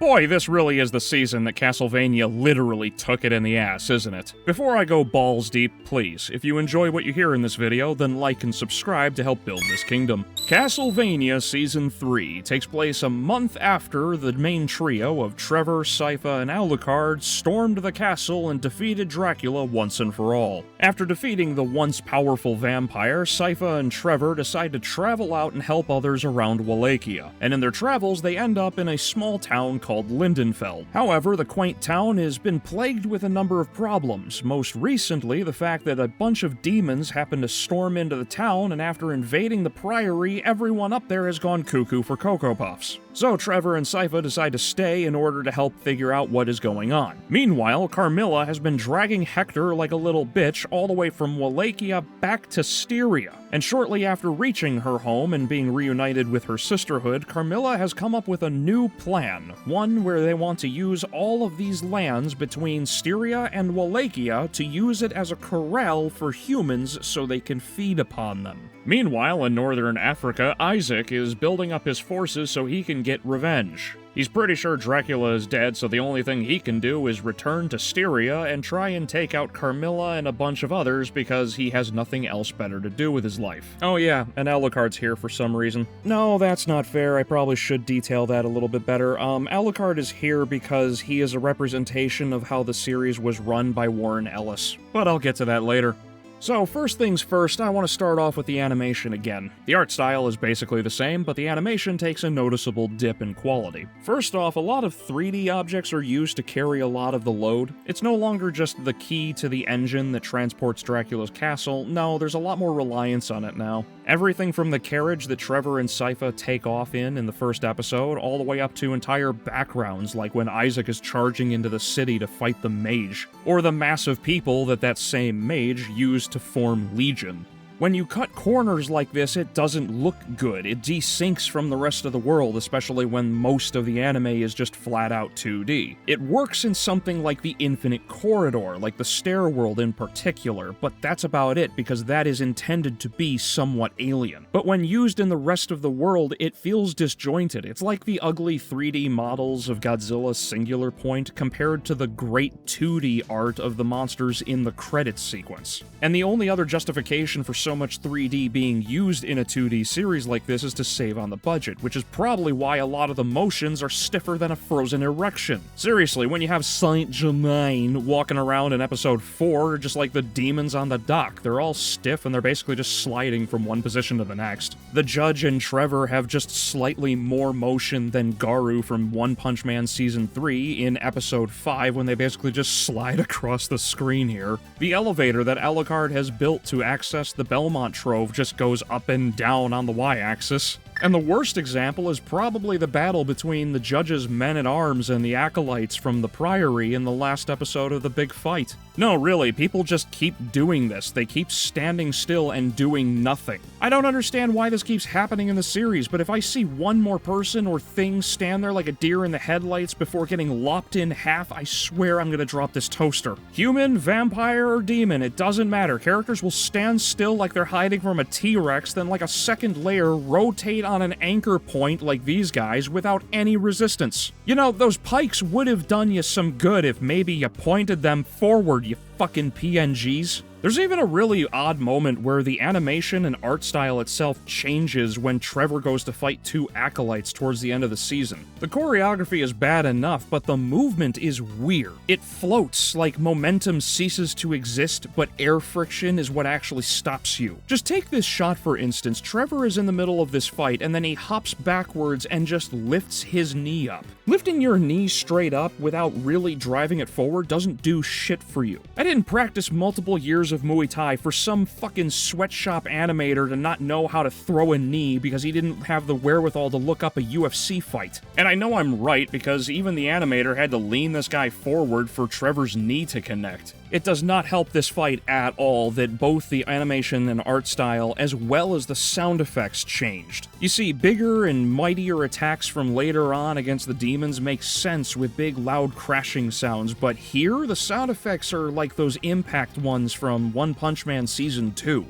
Boy, this really is the season that Castlevania literally took it in the ass, isn't it? Before I go balls deep, please, if you enjoy what you hear in this video, then like and subscribe to help build this kingdom. Castlevania Season 3 takes place a month after the main trio of Trevor, Sypha, and Alucard stormed the castle and defeated Dracula once and for all. After defeating the once powerful vampire, Sypha and Trevor decide to travel out and help others around Wallachia, and in their travels they end up in a small town called Lindenfeld. However, the quaint town has been plagued with a number of problems, most recently the fact that a bunch of demons happened to storm into the town, and after invading the priory, everyone up there has gone cuckoo for Cocoa Puffs. So Trevor and Sypha decide to stay in order to help figure out what is going on. Meanwhile, Carmilla has been dragging Hector like a little bitch all the way from Wallachia back to Styria. And shortly after reaching her home and being reunited with her sisterhood, Carmilla has come up with a new plan, one where they want to use all of these lands between Styria and Wallachia to use it as a corral for humans so they can feed upon them. Meanwhile, in northern Africa, Isaac is building up his forces so he can get revenge. He's pretty sure Dracula is dead, so the only thing he can do is return to Styria and try and take out Carmilla and a bunch of others because he has nothing else better to do with his life. Oh yeah, and Alucard's here for some reason. No, that's not fair. I probably should detail that a little bit better. Alucard is here because he is a representation of how the series was run by Warren Ellis. But I'll get to that later. So first things first, I want to start off with the animation again. The art style is basically the same, but the animation takes a noticeable dip in quality. First off, a lot of 3D objects are used to carry a lot of the load. It's no longer just the key to the engine that transports Dracula's castle. No, there's a lot more reliance on it now. Everything from the carriage that Trevor and Sypha take off in the first episode, all the way up to entire backgrounds like when Isaac is charging into the city to fight the mage, or the mass of people that same mage used to form Legion. When you cut corners like this, it doesn't look good. It desyncs from the rest of the world, especially when most of the anime is just flat-out 2D. It works in something like the Infinite Corridor, like the Stairworld in particular, but that's about it because that is intended to be somewhat alien. But when used in the rest of the world, it feels disjointed. It's like the ugly 3D models of Godzilla's Singular Point compared to the great 2D art of the monsters in the credits sequence. And the only other justification for so much 3D being used in a 2D series like this is to save on the budget, which is probably why a lot of the motions are stiffer than a frozen erection. Seriously, when you have Saint-Germain walking around in episode 4, just like the demons on the dock, they're all stiff and they're basically just sliding from one position to the next. The Judge and Trevor have just slightly more motion than Garu from One Punch Man Season 3 in episode 5 when they basically just slide across the screen here. The elevator that Alucard has built to access the Belmont Trove just goes up and down on the y-axis. And the worst example is probably the battle between the Judge's men-at-arms and the Acolytes from the Priory in the last episode of The Big Fight. No, really, people just keep doing this. They keep standing still and doing nothing. I don't understand why this keeps happening in the series, but if I see one more person or thing stand there like a deer in the headlights before getting lopped in half, I swear I'm gonna drop this toaster. Human, vampire, or demon, it doesn't matter. Characters will stand still like they're hiding from a T-Rex, then like a second layer, rotate on an anchor point like these guys without any resistance. You know, those pikes would have done you some good if maybe you pointed them forward, you fucking PNGs. There's even a really odd moment where the animation and art style itself changes when Trevor goes to fight two acolytes towards the end of the season. The choreography is bad enough, but the movement is weird. It floats, like momentum ceases to exist, but air friction is what actually stops you. Just take this shot for instance. Trevor is in the middle of this fight, and then he hops backwards and just lifts his knee up. Lifting your knee straight up without really driving it forward doesn't do shit for you. I didn't practice multiple years of Muay Thai for some fucking sweatshop animator to not know how to throw a knee because he didn't have the wherewithal to look up a UFC fight. And I know I'm right because even the animator had to lean this guy forward for Trevor's knee to connect. It does not help this fight at all that both the animation and art style as well as the sound effects changed. You see, bigger and mightier attacks from later on against the demons make sense with big loud crashing sounds, but here the sound effects are like those impact ones from One Punch Man Season 2.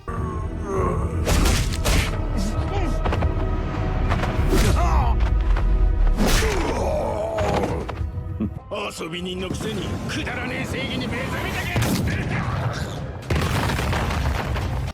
遊び人のくせにくだらねえ正義に目覚めたか。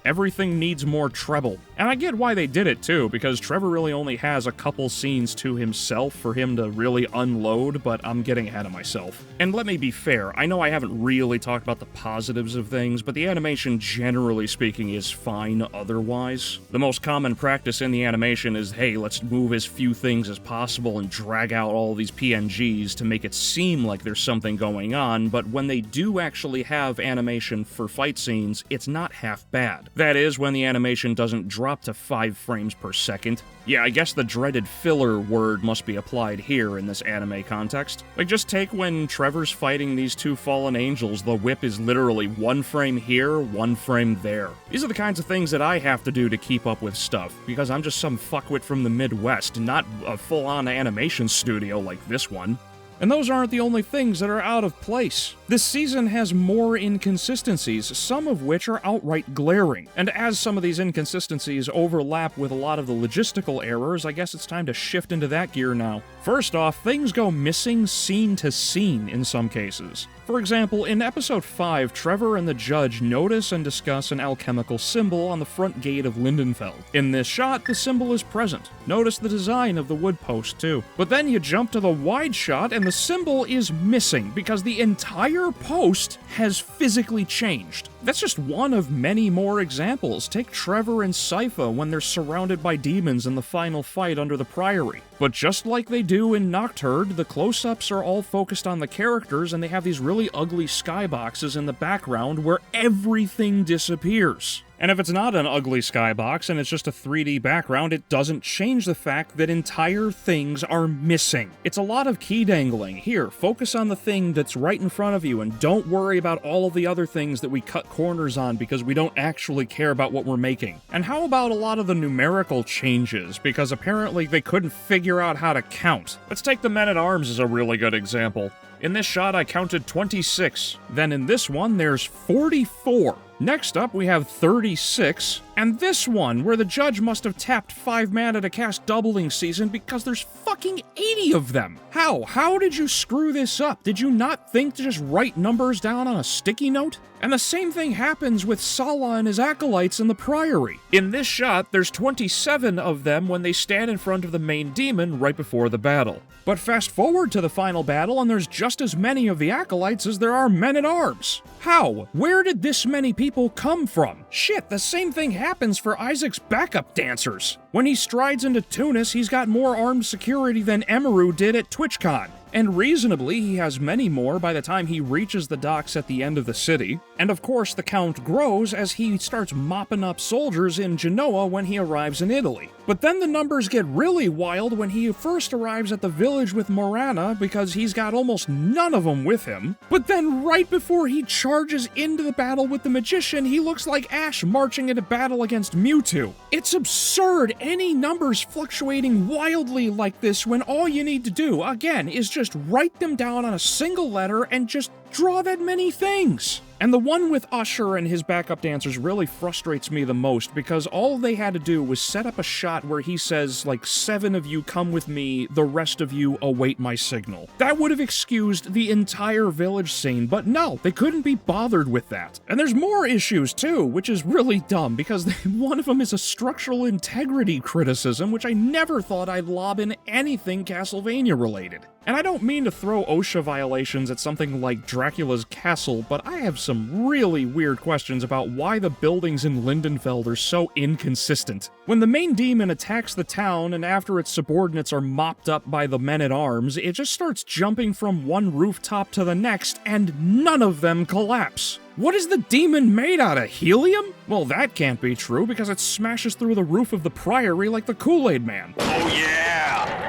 Everything needs more treble. And I get why they did it too, because Trevor really only has a couple scenes to himself for him to really unload, but I'm getting ahead of myself. And let me be fair, I know I haven't really talked about the positives of things, but the animation, generally speaking, is fine otherwise. The most common practice in the animation is, hey, let's move as few things as possible and drag out all these PNGs to make it seem like there's something going on, but when they do actually have animation for fight scenes, it's not half bad. That is, when the animation doesn't drop to 5 frames per second. Yeah, I guess the dreaded filler word must be applied here in this anime context. Like, just take when Trevor's fighting these two fallen angels, the whip is literally 1 frame here, 1 frame there. These are the kinds of things that I have to do to keep up with stuff, because I'm just some fuckwit from the Midwest, not a full-on animation studio like this one. And those aren't the only things that are out of place. This season has more inconsistencies, some of which are outright glaring. And as some of these inconsistencies overlap with a lot of the logistical errors, I guess it's time to shift into that gear now. First off, things go missing scene to scene in some cases. For example, in episode 5, Trevor and the judge notice and discuss an alchemical symbol on the front gate of Lindenfeld. In this shot, the symbol is present. Notice the design of the wood post, too. But then you jump to the wide shot, and the symbol is missing because the entire post has physically changed. That's just one of many more examples. Take Trevor and Sypha when they're surrounded by demons in the final fight under the Priory. But just like they do in Nocturne, the close-ups are all focused on the characters, and they have these really ugly skyboxes in the background where everything disappears. And if it's not an ugly skybox and it's just a 3D background, it doesn't change the fact that entire things are missing. It's a lot of key dangling. Here, focus on the thing that's right in front of you and don't worry about all of the other things that we cut corners on because we don't actually care about what we're making. And how about a lot of the numerical changes, because apparently they couldn't figure out how to count. Let's take the Men-at-Arms as a really good example. In this shot, I counted 26. Then in this one, there's 44. Next up, we have 36, and this one, where the judge must have tapped 5 mana to cast Doubling Season because there's fucking 80 of them! How? How did you screw this up? Did you not think to just write numbers down on a sticky note? And the same thing happens with Sala and his acolytes in the Priory. In this shot, there's 27 of them when they stand in front of the main demon right before the battle. But fast forward to the final battle and there's just as many of the acolytes as there are Men-at-Arms. How? Where did this many people come from? Shit, the same thing happens for Isaac's backup dancers. When he strides into Tunis, he's got more armed security than Emeru did at TwitchCon. And reasonably, he has many more by the time he reaches the docks at the end of the city. And of course, the count grows as he starts mopping up soldiers in Genoa when he arrives in Italy. But then the numbers get really wild when he first arrives at the village with Morana because he's got almost none of them with him. But then right before he charges into the battle with the magician, he looks like Ash marching into battle against Mewtwo. It's absurd, any numbers fluctuating wildly like this when all you need to do, again, is just write them down on a single letter and just draw that many things. And the one with Usher and his backup dancers really frustrates me the most because all they had to do was set up a shot where he says, like, 7 of you come with me, the rest of you await my signal. That would have excused the entire village scene, but no, they couldn't be bothered with that. And there's more issues too, which is really dumb because one of them is a structural integrity criticism, which I never thought I'd lob in anything Castlevania related. And I don't mean to throw OSHA violations at something like Dracula's castle, but I have some really weird questions about why the buildings in Lindenfeld are so inconsistent. When the main demon attacks the town and after its subordinates are mopped up by the Men-at-Arms, it just starts jumping from one rooftop to the next and none of them collapse. What is the demon made out of, helium? Well, that can't be true because it smashes through the roof of the Priory like the Kool-Aid Man. Oh yeah!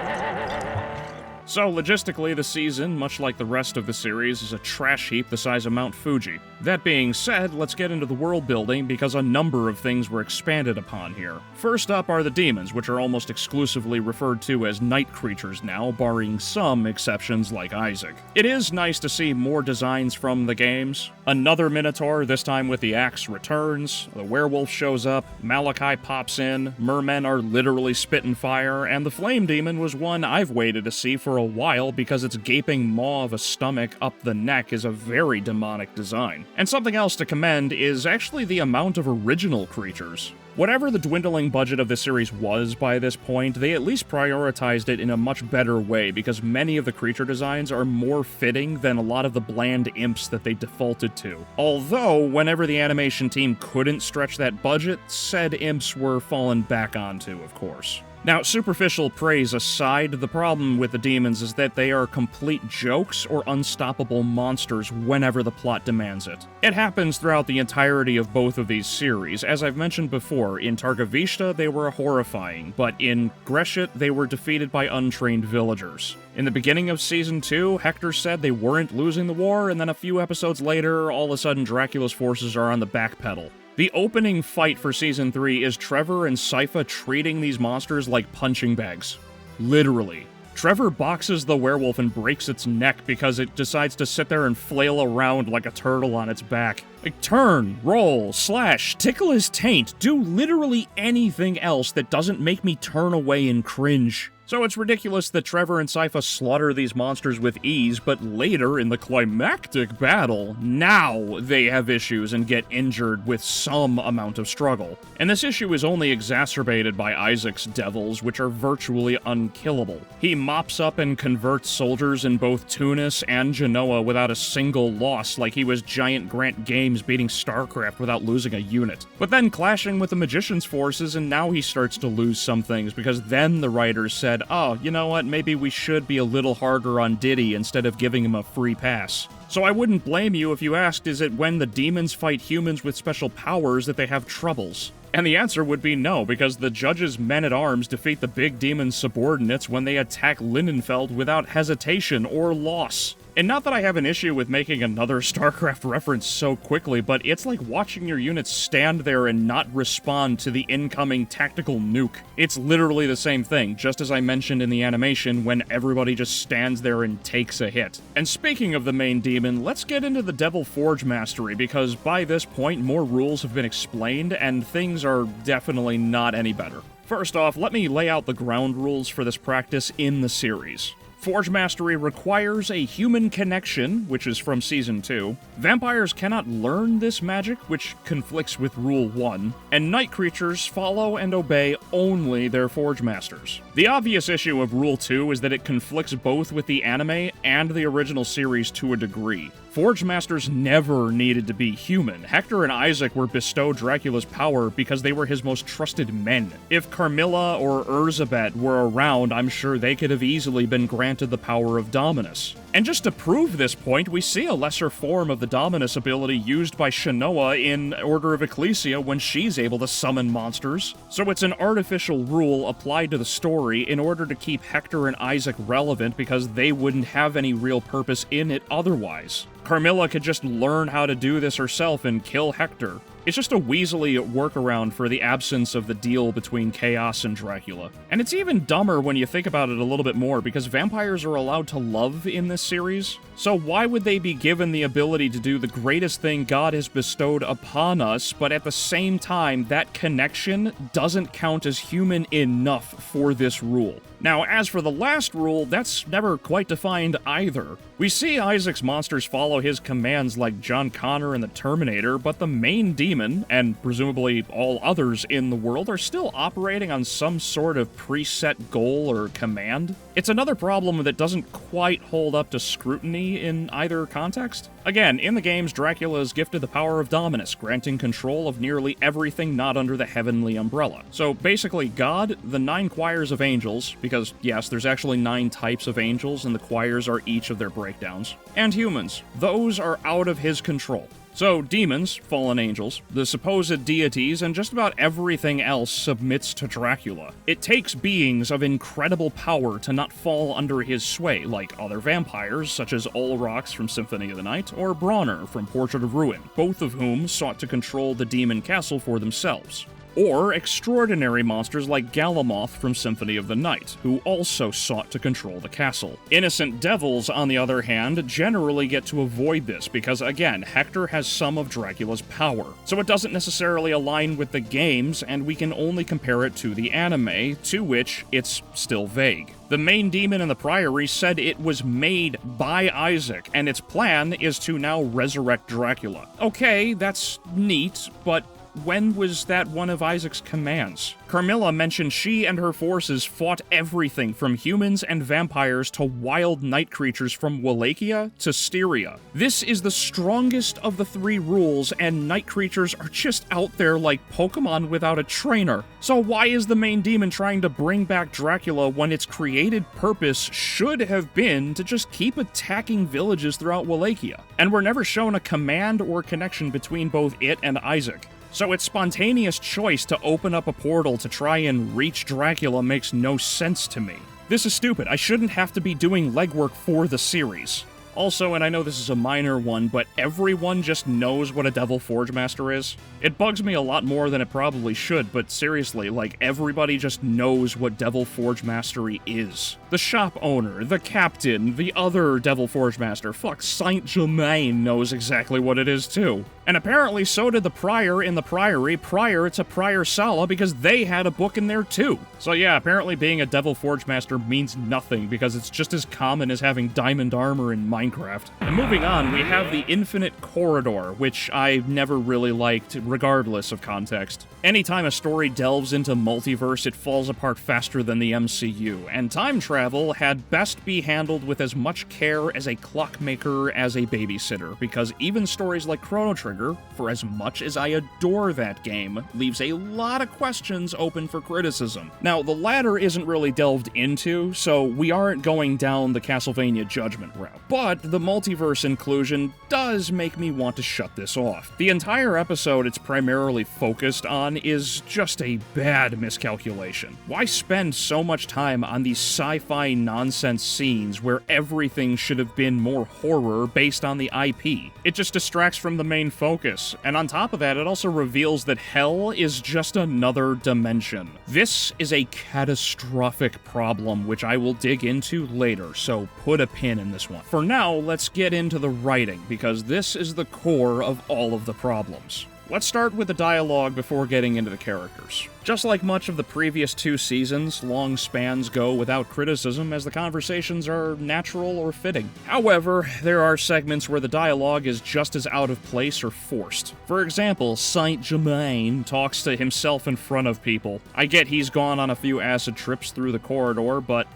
So, logistically, the season, much like the rest of the series, is a trash heap the size of Mount Fuji. That being said, let's get into the world building because a number of things were expanded upon here. First up are the demons, which are almost exclusively referred to as night creatures now, barring some exceptions like Isaac. It is nice to see more designs from the games. Another Minotaur, this time with the axe, returns, the werewolf shows up, Malachi pops in, mermen are literally spitting fire, and the flame demon was one I've waited to see for a while because its gaping maw of a stomach up the neck is a very demonic design. And something else to commend is actually the amount of original creatures. Whatever the dwindling budget of this series was by this point, they at least prioritized it in a much better way because many of the creature designs are more fitting than a lot of the bland imps that they defaulted to. Although, whenever the animation team couldn't stretch that budget, said imps were fallen back onto, of course. Now, superficial praise aside, the problem with the demons is that they are complete jokes or unstoppable monsters whenever the plot demands it. It happens throughout the entirety of both of these series. As I've mentioned before, in Targovishta they were horrifying, but in Greshit they were defeated by untrained villagers. In the beginning of Season 2, Hector said they weren't losing the war, and then a few episodes later, all of a sudden Dracula's forces are on the back pedal. The opening fight for Season 3 is Trevor and Sypha treating these monsters like punching bags. Literally. Trevor boxes the werewolf and breaks its neck because it decides to sit there and flail around like a turtle on its back. Like, turn, roll, slash, tickle his taint, do literally anything else that doesn't make me turn away and cringe. So it's ridiculous that Trevor and Sypha slaughter these monsters with ease, but later in the climactic battle, now they have issues and get injured with some amount of struggle. And this issue is only exacerbated by Isaac's devils, which are virtually unkillable. He mops up and converts soldiers in both Tunis and Genoa without a single loss, like he was Giant Grant Games beating StarCraft without losing a unit. But then clashing with the Magician's forces, and now he starts to lose some things, because then the writers said, oh, you know what, maybe we should be a little harder on Diddy instead of giving him a free pass. So I wouldn't blame you if you asked, is it when the demons fight humans with special powers that they have troubles? And the answer would be no, because the judge's men-at-arms defeat the big demon's subordinates when they attack Lindenfeld without hesitation or loss. And not that I have an issue with making another StarCraft reference so quickly, but it's like watching your units stand there and not respond to the incoming tactical nuke. It's literally the same thing, just as I mentioned in the animation when everybody just stands there and takes a hit. And speaking of the main demon, let's get into the Devil Forge Mastery, because by this point more rules have been explained and things are definitely not any better. First off, let me lay out the ground rules for this practice in the series. Forge Mastery requires a human connection, which is from Season 2. Vampires cannot learn this magic, which conflicts with Rule 1. And night creatures follow and obey only their Forge Masters. The obvious issue of Rule 2 is that it conflicts both with the anime and the original series to a degree. Forge Masters never needed to be human. Hector and Isaac were bestowed Dracula's power because they were his most trusted men. If Carmilla or Erzabet were around, I'm sure they could have easily been granted the power of Dominus. And just to prove this point, we see a lesser form of the Dominus ability used by Shanoa in Order of Ecclesia when she's able to summon monsters. So it's an artificial rule applied to the story in order to keep Hector and Isaac relevant because they wouldn't have any real purpose in it otherwise. Carmilla could just learn how to do this herself and kill Hector. It's just a weaselly workaround for the absence of the deal between Chaos and Dracula. And it's even dumber when you think about it a little bit more, because vampires are allowed to love in this series. So why would they be given the ability to do the greatest thing God has bestowed upon us, but at the same time, that connection doesn't count as human enough for this rule? Now, as for the last rule, that's never quite defined either. We see Isaac's monsters follow his commands like John Connor and the Terminator, but the main demon, and presumably all others in the world, are still operating on some sort of preset goal or command. It's another problem that doesn't quite hold up to scrutiny in either context. Again, in the games, Dracula is gifted the power of Dominus, granting control of nearly everything not under the heavenly umbrella. So basically, God, the 9 choirs of angels, because yes, there's actually 9 types of angels, and the choirs are each of their breakdowns, and humans. Those are out of his control. So demons, fallen angels, the supposed deities, and just about everything else submits to Dracula. It takes beings of incredible power to not fall under his sway, like other vampires, such as Olrox from Symphony of the Night, or Bronner from Portrait of Ruin, both of whom sought to control the demon castle for themselves. or extraordinary monsters like Galamoth from Symphony of the Night, who also sought to control the castle. Innocent devils, on the other hand, generally get to avoid this because, again, Hector has some of Dracula's power, so it doesn't necessarily align with the games, and we can only compare it to the anime, to which it's still vague. The main demon in the Priory said it was made by Isaac, and its plan is to now resurrect Dracula. Okay, that's neat, but when was that one of Isaac's commands? Carmilla mentioned she and her forces fought everything from humans and vampires to wild night creatures from Wallachia to Styria. This is the strongest of the three rules, and night creatures are just out there like Pokemon without a trainer. So why is the main demon trying to bring back Dracula when its created purpose should have been to just keep attacking villages throughout Wallachia? And we're never shown a command or connection between both it and Isaac. So its spontaneous choice to open up a portal to try and reach Dracula makes no sense to me. This is stupid. I shouldn't have to be doing legwork for the series. Also, and I know this is a minor one, but everyone just knows what a Devil Forge Master is. It bugs me a lot more than it probably should, but seriously, like, everybody just knows what Devil Forge Mastery is. The shop owner, the captain, the other Devil Forge Master, fuck, Saint Germain knows exactly what it is too. And apparently so did the Prior in the Priory prior to Prior Sala because they had a book in there too. So yeah, apparently being a Devil Forge Master means nothing because it's just as common as having diamond armor in Minecraft. And moving on, we have the Infinite Corridor, which I never really liked, regardless of context. Anytime a story delves into multiverse, it falls apart faster than the MCU, and time travel had best be handled with as much care as a clockmaker as a babysitter, because even stories like Chrono Trigger, for as much as I adore that game, leaves a lot of questions open for criticism. Now, the latter isn't really delved into, so we aren't going down the Castlevania Judgment route, but the multiverse inclusion does make me want to shut this off. The entire episode it's primarily focused on is just a bad miscalculation. Why spend so much time on these sci-fi nonsense scenes where everything should have been more horror based on the IP? It just distracts from the main focus, and on top of that, it also reveals that hell is just another dimension. This is a catastrophic problem, which I will dig into later, so put a pin in this one. For now, let's get into the writing, because this is the core of all of the problems. Let's start with the dialogue before getting into the characters. Just like much of the previous two seasons, long spans go without criticism as the conversations are natural or fitting. However, there are segments where the dialogue is just as out of place or forced. For example, Saint Germain talks to himself in front of people. I get he's gone on a few acid trips through the corridor, but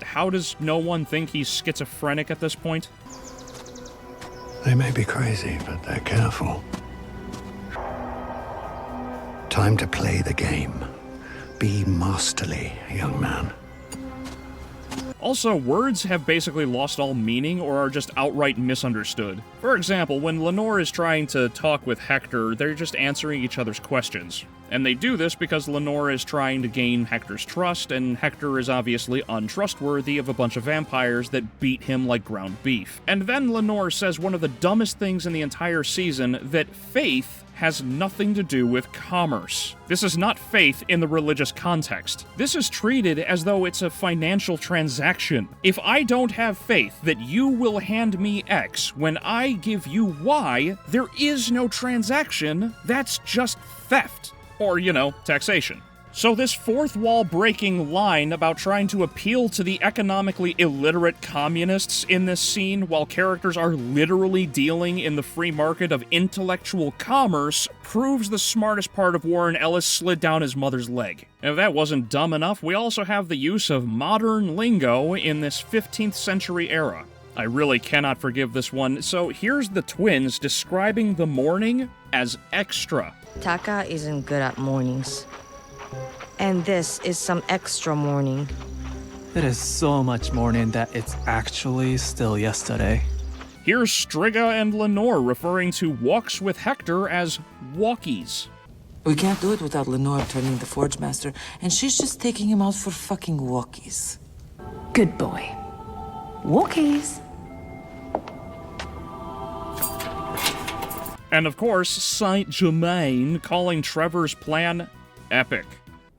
how does no one think he's schizophrenic at this point? They may be crazy, but they're careful. Time to play the game. Be masterly, young man. Also, words have basically lost all meaning or are just outright misunderstood. For example, when Lenore is trying to talk with Hector, they're just answering each other's questions. And they do this because Lenore is trying to gain Hector's trust, and Hector is obviously untrustworthy of a bunch of vampires that beat him like ground beef. And then Lenore says one of the dumbest things in the entire season, that faith has nothing to do with commerce. This is not faith in the religious context. This is treated as though it's a financial transaction. If I don't have faith that you will hand me X when I give you Y, there is no transaction. That's just theft. Or, you know, taxation. So this fourth wall breaking line about trying to appeal to the economically illiterate communists in this scene while characters are literally dealing in the free market of intellectual commerce proves the smartest part of Warren Ellis slid down his mother's leg. And if that wasn't dumb enough, we also have the use of modern lingo in this 15th century era. I really cannot forgive this one, so here's the twins describing the morning as extra. Taka isn't good at mornings. And this is some extra morning. It is so much morning that it's actually still yesterday. Here's Striga and Lenore referring to walks with Hector as walkies. We can't do it without Lenore turning the Forge Master, and she's just taking him out for fucking walkies. Good boy. Walkies. And of course, Saint Germain calling Trevor's plan Epic.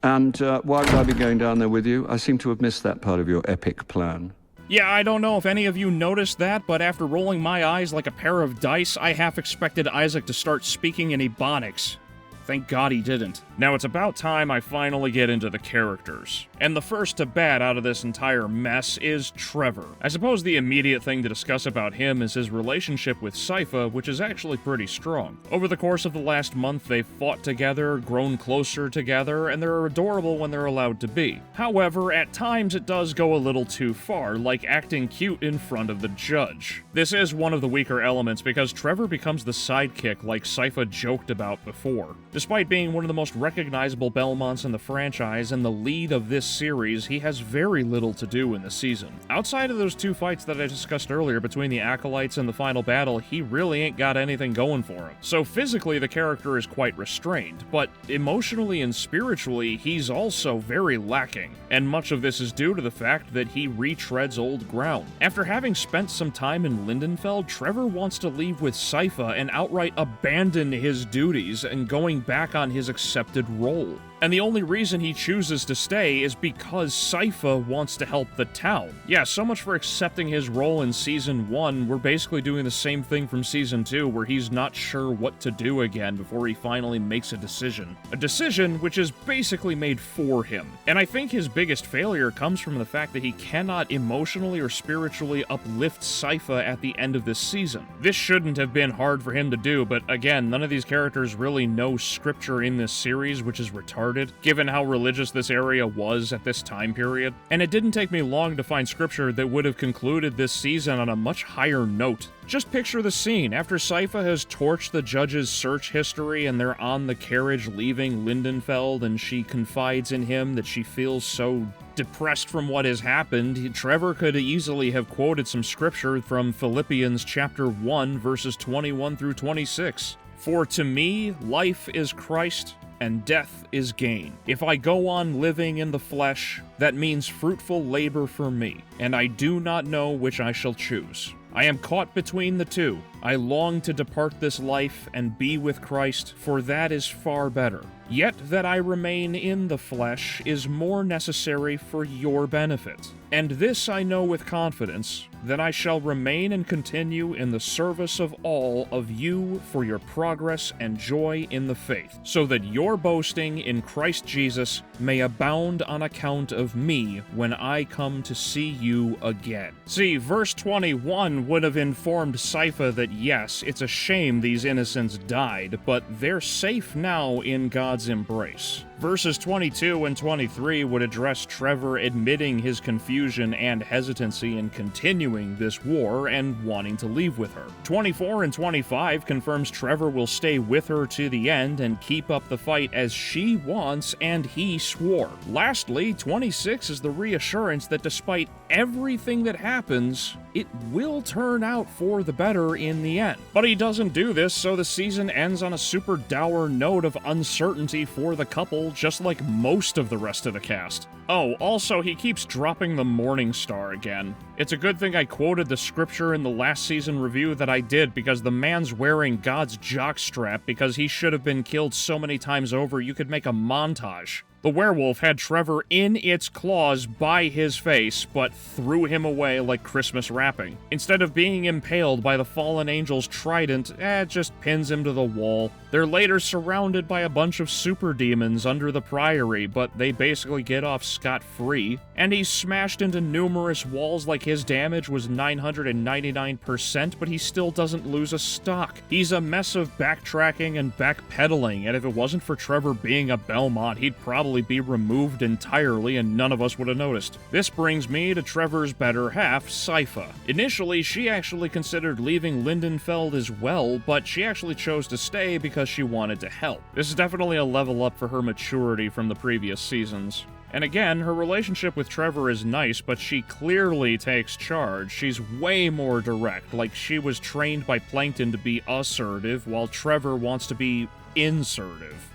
And why would I be going down there with you? I seem to have missed that part of your epic plan. Yeah, I don't know if any of you noticed that, but after rolling my eyes like a pair of dice, I half expected Isaac to start speaking in Ebonics. Thank God he didn't. Now it's about time I finally get into the characters. And the first to bat out of this entire mess is Trevor. I suppose the immediate thing to discuss about him is his relationship with Sypha, which is actually pretty strong. Over the course of the last month, they've fought together, grown closer together, and they're adorable when they're allowed to be. However, at times it does go a little too far, like acting cute in front of the judge. This is one of the weaker elements because Trevor becomes the sidekick like Sypha joked about before. Despite being one of the most recognizable Belmonts in the franchise and the lead of this series, he has very little to do in the season. Outside of those two fights that I discussed earlier between the Acolytes and the final battle, he really ain't got anything going for him. So physically the character is quite restrained, but emotionally and spiritually he's also very lacking, and much of this is due to the fact that he retreads old ground. After having spent some time in Lindenfeld, Trevor wants to leave with Sypha and outright abandon his duties and going back on his accepted role. And the only reason he chooses to stay is because Sypha wants to help the town. Yeah, so much for accepting his role in Season 1, we're basically doing the same thing from Season 2, where he's not sure what to do again before he finally makes a decision. A decision which is basically made for him. And I think his biggest failure comes from the fact that he cannot emotionally or spiritually uplift Sypha at the end of this season. This shouldn't have been hard for him to do, but again, none of these characters really know scripture in this series, which is retarded, given how religious this area was at this time period. And it didn't take me long to find scripture that would have concluded this season on a much higher note. Just picture the scene. After Sypha has torched the judge's search history and they're on the carriage leaving Lindenfeld and she confides in him that she feels so depressed from what has happened, Trevor could easily have quoted some scripture from Philippians chapter 1 verses 21 through 26. For to me, life is Christ, and death is gain. If I go on living in the flesh, that means fruitful labor for me, and I do not know which I shall choose. I am caught between the two. I long to depart this life and be with Christ, for that is far better. Yet that I remain in the flesh is more necessary for your benefit. And this I know with confidence, that I shall remain and continue in the service of all of you for your progress and joy in the faith, so that your boasting in Christ Jesus may abound on account of me when I come to see you again. See, verse 21 would have informed Sypha that yes, it's a shame these innocents died, but they're safe now in God's embrace. Verses 22 and 23 would address Trevor admitting his confusion and hesitancy in continuing this war and wanting to leave with her. 24 and 25 confirms Trevor will stay with her to the end and keep up the fight as she wants and he swore. Lastly, 26 is the reassurance that despite everything that happens, it will turn out for the better in the end. But he doesn't do this, so the season ends on a super dour note of uncertainty for the couple, just like most of the rest of the cast. Oh, also, he keeps dropping the Morning Star again. It's a good thing I quoted the scripture in the last season review that I did, because the man's wearing God's jockstrap because he should have been killed so many times over you could make a montage. The werewolf had Trevor in its claws by his face, but threw him away like Christmas wrapping. Instead of being impaled by the fallen angel's trident, it just pins him to the wall. They're later surrounded by a bunch of super demons under the priory, but they basically get off scot-free. And he's smashed into numerous walls like his damage was 999%, but he still doesn't lose a stock. He's a mess of backtracking and backpedaling, and if it wasn't for Trevor being a Belmont, he'd probably be removed entirely and none of us would have noticed. This brings me to Trevor's better half, Sypha. Initially, she actually considered leaving Lindenfeld as well, but she actually chose to stay because she wanted to help. This is definitely a level up for her maturity from the previous seasons. And again, her relationship with Trevor is nice, but she clearly takes charge. She's way more direct, like she was trained by Plankton to be assertive, while Trevor wants to be insertive.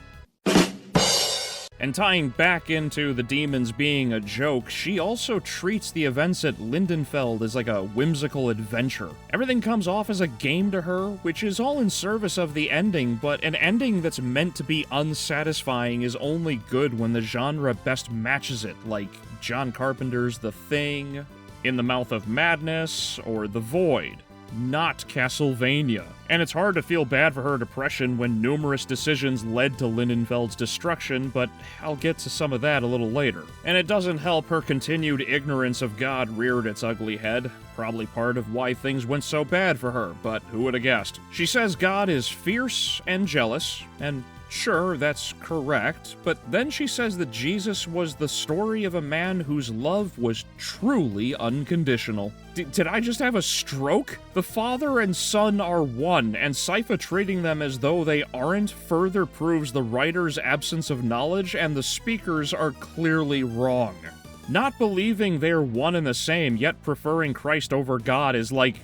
And tying back into the demons being a joke, she also treats the events at Lindenfeld as like a whimsical adventure. Everything comes off as a game to her, which is all in service of the ending, but an ending that's meant to be unsatisfying is only good when the genre best matches it, like John Carpenter's The Thing, In the Mouth of Madness, or The Void. Not Castlevania. And it's hard to feel bad for her depression when numerous decisions led to Lindenfeld's destruction, but I'll get to some of that a little later. And it doesn't help her continued ignorance of God reared its ugly head. Probably part of why things went so bad for her, but who would have guessed? She says God is fierce and jealous, and sure, that's correct, but then she says that Jesus was the story of a man whose love was truly unconditional. Did I just have a stroke? The father and son are one, and Sypha treating them as though they aren't further proves the writer's absence of knowledge and the speakers are clearly wrong. Not believing they're one and the same, yet preferring Christ over God is like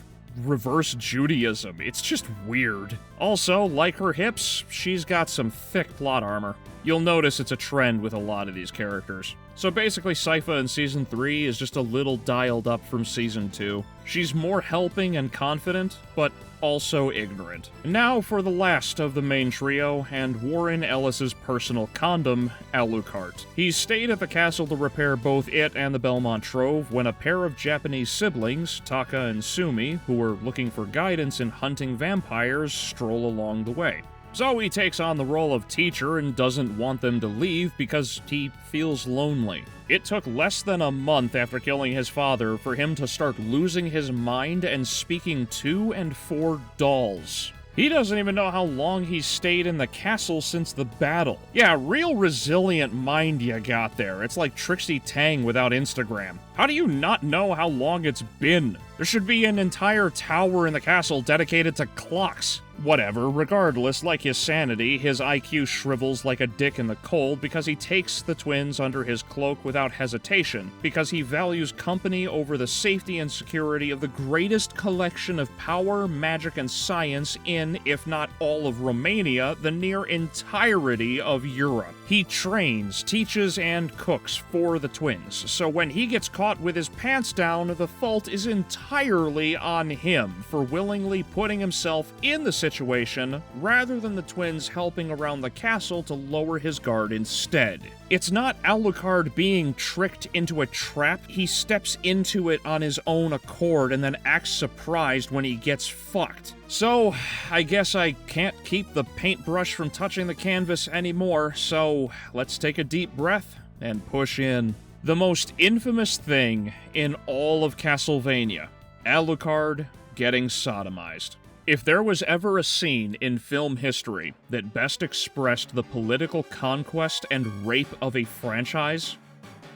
reverse Judaism. It's just weird. Also, like her hips, she's got some thick plot armor. You'll notice it's a trend with a lot of these characters. So basically, Sypha in Season 3 is just a little dialed up from Season 2. She's more helping and confident, but also ignorant. And now for the last of the main trio, and Warren Ellis's personal condom, Alucard. He stayed at the castle to repair both it and the Belmont Trove when a pair of Japanese siblings, Taka and Sumi, who were looking for guidance in hunting vampires, stroll along the way. So he takes on the role of teacher and doesn't want them to leave because he feels lonely. It took less than a month after killing his father for him to start losing his mind and speaking to and for dolls. He doesn't even know how long he's stayed in the castle since the battle. Yeah, real resilient mind you got there. It's like Trixie Tang without Instagram. How do you not know how long it's been? There should be an entire tower in the castle dedicated to clocks. Whatever, regardless, like his sanity, his IQ shrivels like a dick in the cold because he takes the twins under his cloak without hesitation, because he values company over the safety and security of the greatest collection of power, magic, and science in, if not all of Romania, the near entirety of Europe. He trains, teaches, and cooks for the twins, so when he gets caught with his pants down, the fault is entirely on him for willingly putting himself in the situation rather than the twins helping around the castle to lower his guard instead. It's not Alucard being tricked into a trap. He steps into it on his own accord and then acts surprised when he gets fucked. So, I guess I can't keep the paintbrush from touching the canvas anymore, so let's take a deep breath and push in. The most infamous thing in all of Castlevania, Alucard getting sodomized. If there was ever a scene in film history that best expressed the political conquest and rape of a franchise,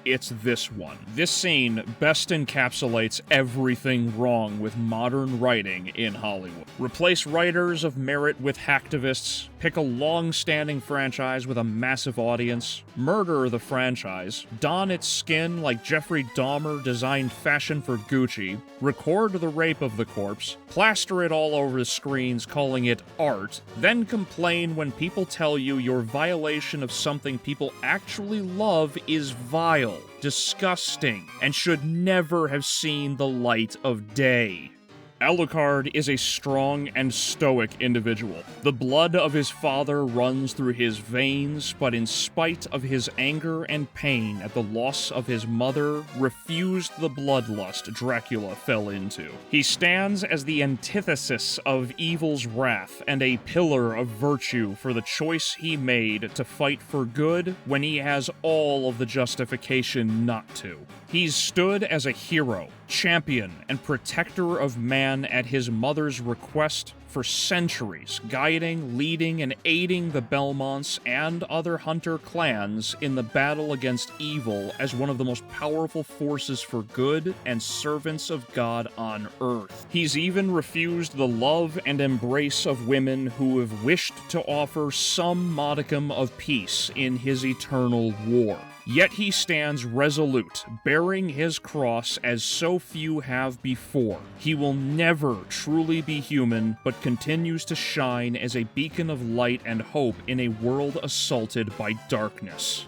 it's this one. This scene best encapsulates everything wrong with modern writing in Hollywood. Replace writers of merit with hacktivists, pick a long-standing franchise with a massive audience, murder the franchise, don its skin like Jeffrey Dahmer designed fashion for Gucci, record the rape of the corpse, plaster it all over the screens calling it art, then complain when people tell you your violation of something people actually love is vile, disgusting, and should never have seen the light of day. Alucard is a strong and stoic individual. The blood of his father runs through his veins, but in spite of his anger and pain at the loss of his mother, refused the bloodlust Dracula fell into. He stands as the antithesis of evil's wrath and a pillar of virtue for the choice he made to fight for good when he has all of the justification not to. He's stood as a hero, champion, and protector of man at his mother's request for centuries, guiding, leading, and aiding the Belmonts and other hunter clans in the battle against evil as one of the most powerful forces for good and servants of God on Earth. He's even refused the love and embrace of women who have wished to offer some modicum of peace in his eternal war. Yet he stands resolute, bearing his cross as so few have before. He will never truly be human, but continues to shine as a beacon of light and hope in a world assaulted by darkness.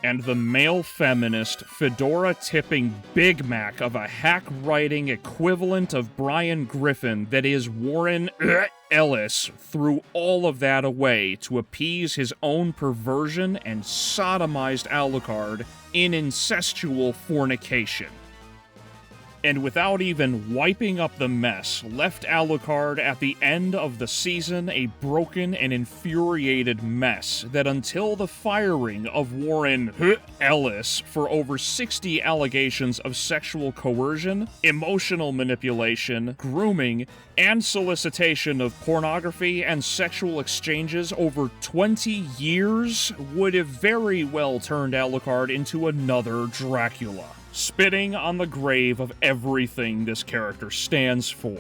and the male feminist, fedora-tipping Big Mac of a hack-writing equivalent of Brian Griffin that is Warren Ellis threw all of that away to appease his own perversion and sodomized Alucard in incestual fornication. And without even wiping up the mess, left Alucard at the end of the season a broken and infuriated mess that until the firing of Warren Ellis for over 60 allegations of sexual coercion, emotional manipulation, grooming, and solicitation of pornography and sexual exchanges over 20 years would have very well turned Alucard into another Dracula, spitting on the grave of everything this character stands for.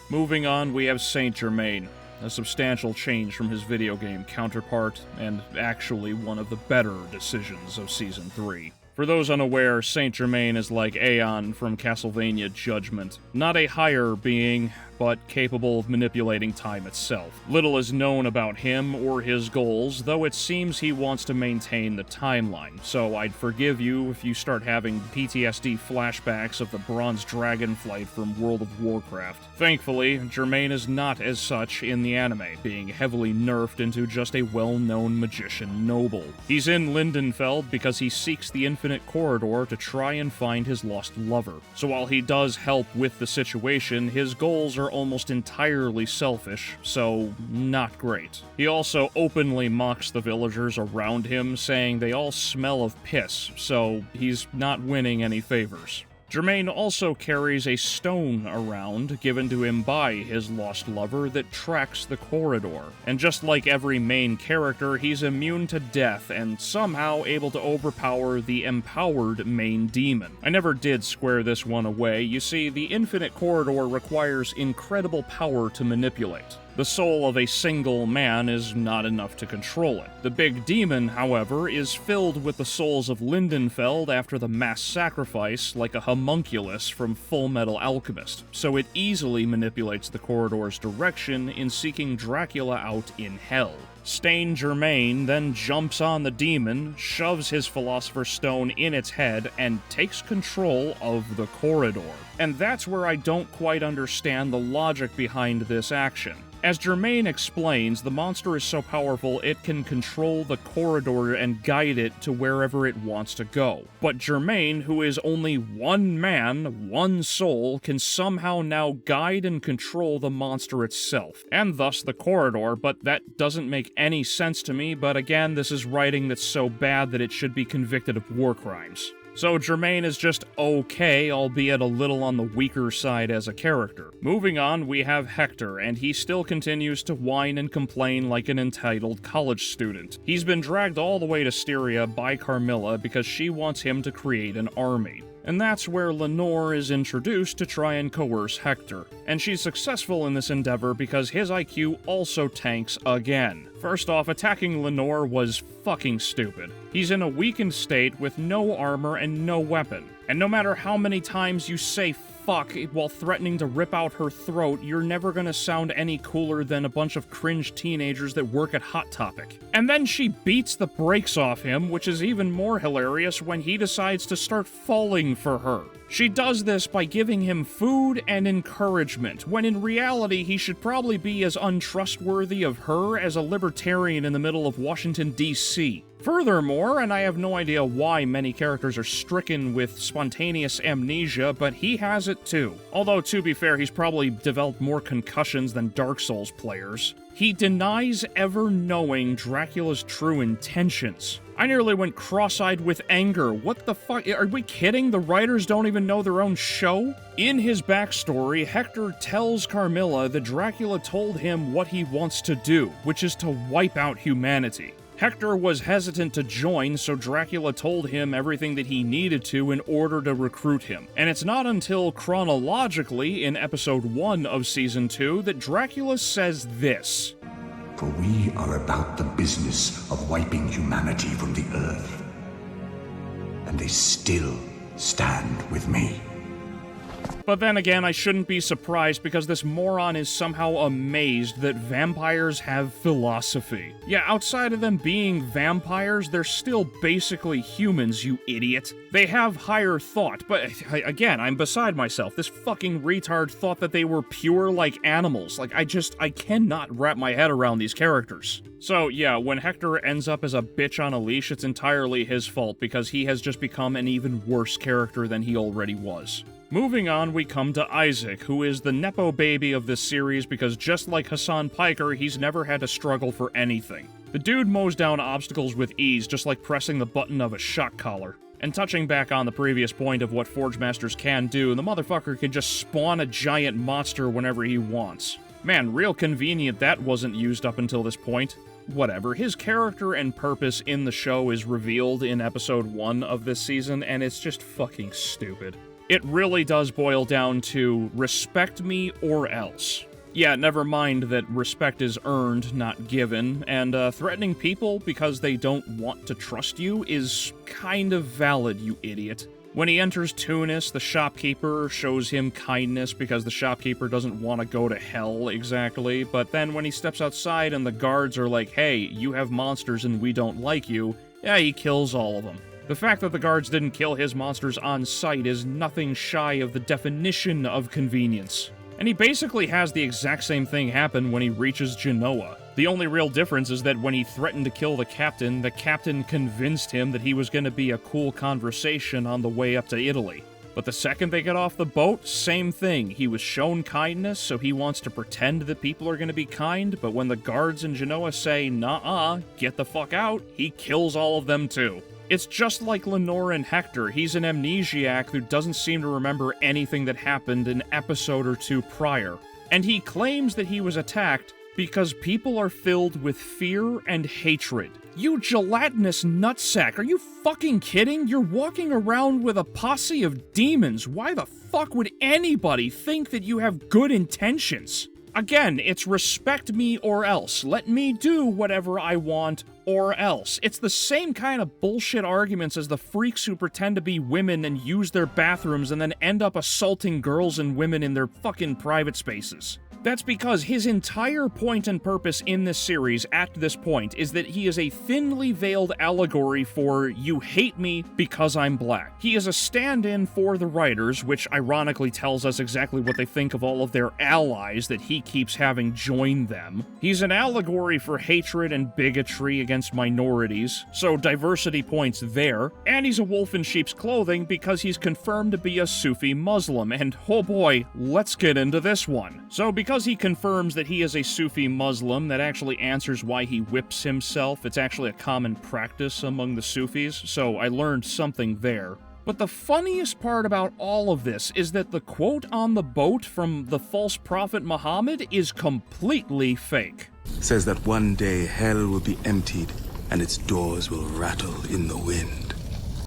Moving on, we have Saint Germain, a substantial change from his video game counterpart, and actually one of the better decisions of Season 3. For those unaware, Saint Germain is like Aeon from Castlevania Judgment. Not a higher being, but capable of manipulating time itself. Little is known about him or his goals, though it seems he wants to maintain the timeline, so I'd forgive you if you start having PTSD flashbacks of the Bronze Dragon fight from World of Warcraft. Thankfully, Germain is not as such in the anime, being heavily nerfed into just a well-known magician noble. He's in Lindenfeld because he seeks the Infinite Corridor to try and find his lost lover. So while he does help with the situation, his goals are almost entirely selfish, so not great. He also openly mocks the villagers around him, saying they all smell of piss, so he's not winning any favors. Germain also carries a stone around, given to him by his lost lover, that tracks the corridor. And just like every main character, he's immune to death and somehow able to overpower the empowered main demon. I never did square this one away. You see, the Infinite Corridor requires incredible power to manipulate. The soul of a single man is not enough to control it. The big demon, however, is filled with the souls of Lindenfeld after the mass sacrifice, like a homunculus from Full Metal Alchemist, so it easily manipulates the corridor's direction in seeking Dracula out in hell. Saint Germain then jumps on the demon, shoves his Philosopher's Stone in its head, and takes control of the corridor. And that's where I don't quite understand the logic behind this action. As Germain explains, the monster is so powerful it can control the corridor and guide it to wherever it wants to go. But Germain, who is only one man, one soul, can somehow now guide and control the monster itself, and thus the corridor, but that doesn't make any sense to me, but again, this is writing that's so bad that it should be convicted of war crimes. So Germain is just okay, albeit a little on the weaker side as a character. Moving on, we have Hector, and he still continues to whine and complain like an entitled college student. He's been dragged all the way to Styria by Carmilla because she wants him to create an army. And that's where Lenore is introduced to try and coerce Hector. And she's successful in this endeavor because his IQ also tanks again. First off, attacking Lenore was fucking stupid. He's in a weakened state with no armor and no weapon. And no matter how many times you say fuck while threatening to rip out her throat, you're never gonna sound any cooler than a bunch of cringe teenagers that work at Hot Topic. And then she beats the brakes off him, which is even more hilarious when he decides to start falling for her. She does this by giving him food and encouragement, when in reality he should probably be as untrustworthy of her as a libertarian in the middle of Washington, D.C. Furthermore, and I have no idea why many characters are stricken with spontaneous amnesia, but he has it too. Although, to be fair, he's probably developed more concussions than Dark Souls players. He denies ever knowing Dracula's true intentions. I nearly went cross-eyed with anger. What the fuck? Are we kidding? The writers don't even know their own show? In his backstory, Hector tells Carmilla that Dracula told him what he wants to do, which is to wipe out humanity. Hector was hesitant to join, so Dracula told him everything that he needed to in order to recruit him. And it's not until chronologically, in episode 1 of season 2, that Dracula says this. For we are about the business of wiping humanity from the earth. And they still stand with me. But then again, I shouldn't be surprised because this moron is somehow amazed that vampires have philosophy. Yeah, outside of them being vampires, they're still basically humans, you idiot. They have higher thought, but again, I'm beside myself. This fucking retard thought that they were pure like animals. Like, I cannot wrap my head around these characters. So yeah, when Hector ends up as a bitch on a leash, it's entirely his fault because he has just become an even worse character than he already was. Moving on, we come to Isaac, who is the nepo baby of this series because just like Hassan Piker, he's never had to struggle for anything. The dude mows down obstacles with ease, just like pressing the button of a shock collar. And touching back on the previous point of what Forge Masters can do, the motherfucker can just spawn a giant monster whenever he wants. Man, real convenient that wasn't used up until this point. Whatever, his character and purpose in the show is revealed in episode 1 of this season, and it's just fucking stupid. It really does boil down to respect me or else. Yeah, never mind that respect is earned, not given, and threatening people because they don't want to trust you is kind of valid, you idiot. When he enters Tunis, the shopkeeper shows him kindness because the shopkeeper doesn't want to go to hell exactly, but then when he steps outside and the guards are like, hey, you have monsters and we don't like you, yeah, he kills all of them. The fact that the guards didn't kill his monsters on sight is nothing shy of the definition of convenience. And he basically has the exact same thing happen when he reaches Genoa. The only real difference is that when he threatened to kill the captain convinced him that he was going to be a cool conversation on the way up to Italy. But the second they get off the boat, same thing. He was shown kindness, so he wants to pretend that people are going to be kind, but when the guards in Genoa say, nah, get the fuck out, he kills all of them too. It's just like Lenore and Hector. He's an amnesiac who doesn't seem to remember anything that happened an episode or 2 prior. And he claims that he was attacked because people are filled with fear and hatred. You gelatinous nutsack, are you fucking kidding? You're walking around with a posse of demons. Why the fuck would anybody think that you have good intentions? Again, it's respect me or else. Let me do whatever I want or else. It's the same kind of bullshit arguments as the freaks who pretend to be women and use their bathrooms and then end up assaulting girls and women in their fucking private spaces. That's because his entire point and purpose in this series at this point is that he is a thinly veiled allegory for you hate me because I'm black. He is a stand-in for the writers, which ironically tells us exactly what they think of all of their allies that he keeps having join them. He's an allegory for hatred and bigotry against minorities, so diversity points there. And he's a wolf in sheep's clothing because he's confirmed to be a Sufi Muslim, and oh boy, let's get into this one. So because he confirms that he is a Sufi Muslim, that actually answers why he whips himself. It's actually a common practice among the Sufis, so I learned something there. But the funniest part about all of this is that the quote on the boat from the false prophet Muhammad is completely fake. Says that one day hell will be emptied and its doors will rattle in the wind.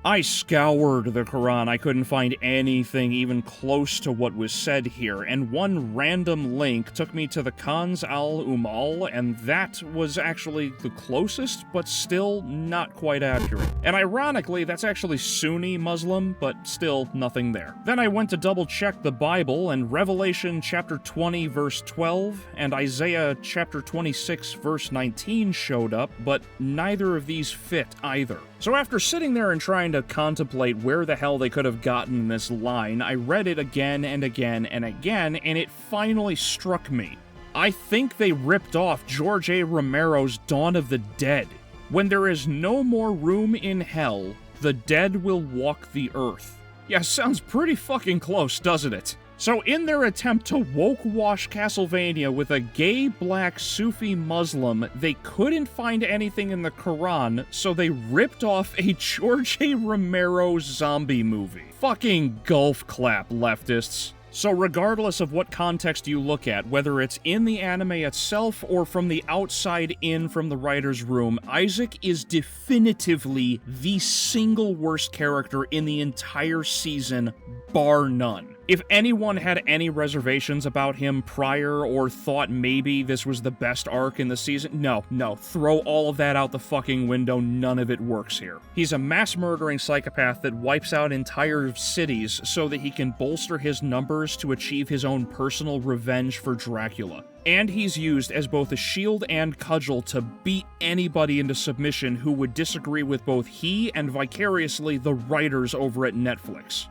I scoured the Quran, I couldn't find anything even close to what was said here, and one random link took me to the Kanz al-Umal, and that was actually the closest, but still not quite accurate. And ironically, that's actually Sunni Muslim, but still nothing there. Then I went to double check the Bible, and Revelation chapter 20 verse 12, and Isaiah chapter 26 verse 19 showed up, but neither of these fit either. So after sitting there and trying to contemplate where the hell they could have gotten this line, I read it again and again and again, and it finally struck me. I think they ripped off George A. Romero's Dawn of the Dead. When there is no more room in hell, the dead will walk the earth. Yeah, sounds pretty fucking close, doesn't it? So in their attempt to woke-wash Castlevania with a gay black Sufi Muslim, they couldn't find anything in the Quran, so they ripped off a George A. Romero zombie movie. Fucking golf clap, leftists. So regardless of what context you look at, whether it's in the anime itself or from the outside in from the writer's room, Isaac is definitively the single worst character in the entire season, bar none. If anyone had any reservations about him prior or thought maybe this was the best arc in the season, no, throw all of that out the fucking window, none of it works here. He's a mass-murdering psychopath that wipes out entire cities so that he can bolster his numbers to achieve his own personal revenge for Dracula. And he's used as both a shield and cudgel to beat anybody into submission who would disagree with both he and vicariously the writers over at Netflix.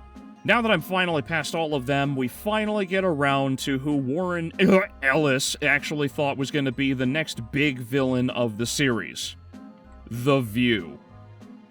Now that I'm finally past all of them, we finally get around to who Warren Ellis actually thought was going to be the next big villain of the series. The View.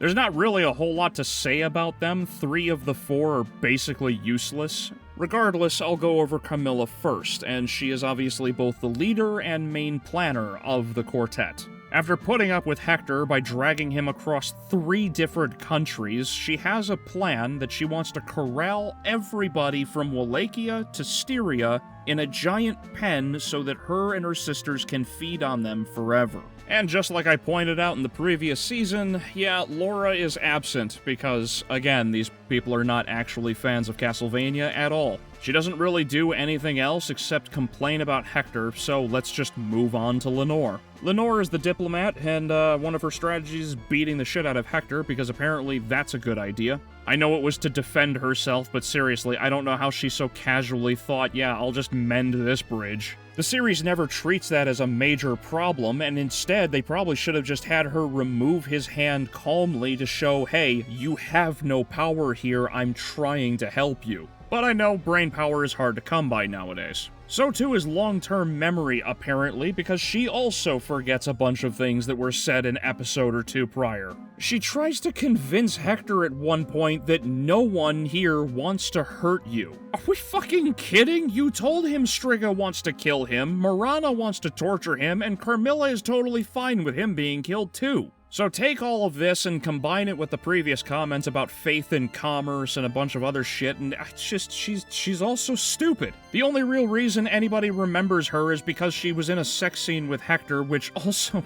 There's not really a whole lot to say about them. 3 of the 4 are basically useless. Regardless, I'll go over Camilla first, and she is obviously both the leader and main planner of the quartet. After putting up with Hector by dragging him across 3 different countries, she has a plan that she wants to corral everybody from Wallachia to Styria in a giant pen so that her and her sisters can feed on them forever. And just like I pointed out in the previous season, yeah, Laura is absent because, again, these people are not actually fans of Castlevania at all. She doesn't really do anything else except complain about Hector, so let's just move on to Lenore. Lenore is the diplomat, and one of her strategies is beating the shit out of Hector, because apparently that's a good idea. I know it was to defend herself, but seriously, I don't know how she so casually thought, yeah, I'll just mend this bridge. The series never treats that as a major problem, and instead they probably should have just had her remove his hand calmly to show, hey, you have no power here, I'm trying to help you. But I know brain power is hard to come by nowadays. So too is long-term memory, apparently, because she also forgets a bunch of things that were said an episode or 2 prior. She tries to convince Hector at one point that no one here wants to hurt you. Are we fucking kidding? You told him Striga wants to kill him, Marana wants to torture him, and Carmilla is totally fine with him being killed too. So take all of this and combine it with the previous comments about faith in commerce and a bunch of other shit, and it's just, she's also stupid. The only real reason anybody remembers her is because she was in a sex scene with Hector, which also,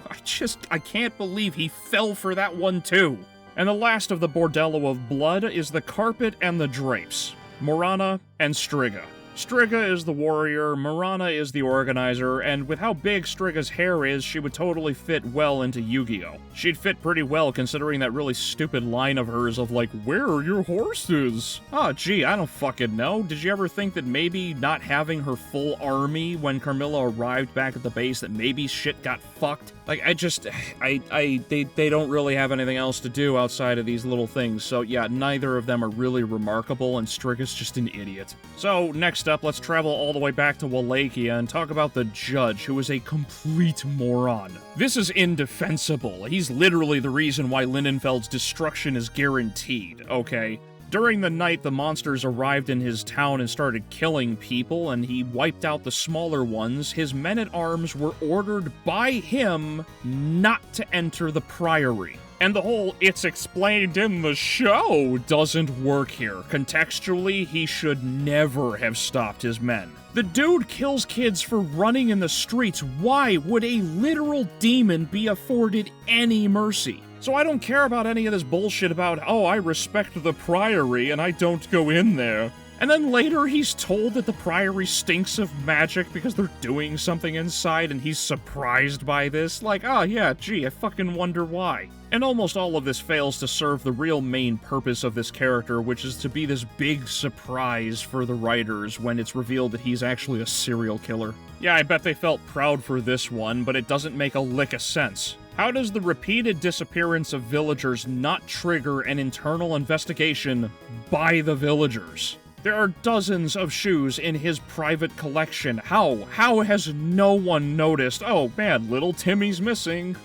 I can't believe he fell for that one too. And the last of the bordello of blood is the carpet and the drapes. Morana and Striga. Striga is the warrior, Marana is the organizer, and with how big Striga's hair is, she would totally fit well into Yu-Gi-Oh! She'd fit pretty well considering that really stupid line of hers of like, where are your horses? Oh gee, I don't fucking know. Did you ever think that maybe not having her full army when Carmilla arrived back at the base that maybe shit got fucked? Like, they don't really have anything else to do outside of these little things, so yeah, neither of them are really remarkable, and Striga's just an idiot. So, next up, let's travel all the way back to Wallachia and talk about the judge, who is a complete moron. This is indefensible. He's literally the reason why Lindenfeld's destruction is guaranteed, okay? During the night, the monsters arrived in his town and started killing people, and he wiped out the smaller ones. His men-at-arms were ordered by him not to enter the Priory. And the whole "it's explained in the show" doesn't work here. Contextually, he should never have stopped his men. The dude kills kids for running in the streets. Why would a literal demon be afforded any mercy? So I don't care about any of this bullshit about, oh, I respect the Priory and I don't go in there. And then later he's told that the Priory stinks of magic because they're doing something inside and he's surprised by this. Like, oh yeah, gee, I fucking wonder why. And almost all of this fails to serve the real main purpose of this character, which is to be this big surprise for the writers when it's revealed that he's actually a serial killer. Yeah, I bet they felt proud for this one, but it doesn't make a lick of sense. How does the repeated disappearance of villagers not trigger an internal investigation by the villagers? There are dozens of shoes in his private collection. How has no one noticed? Oh man, little Timmy's missing.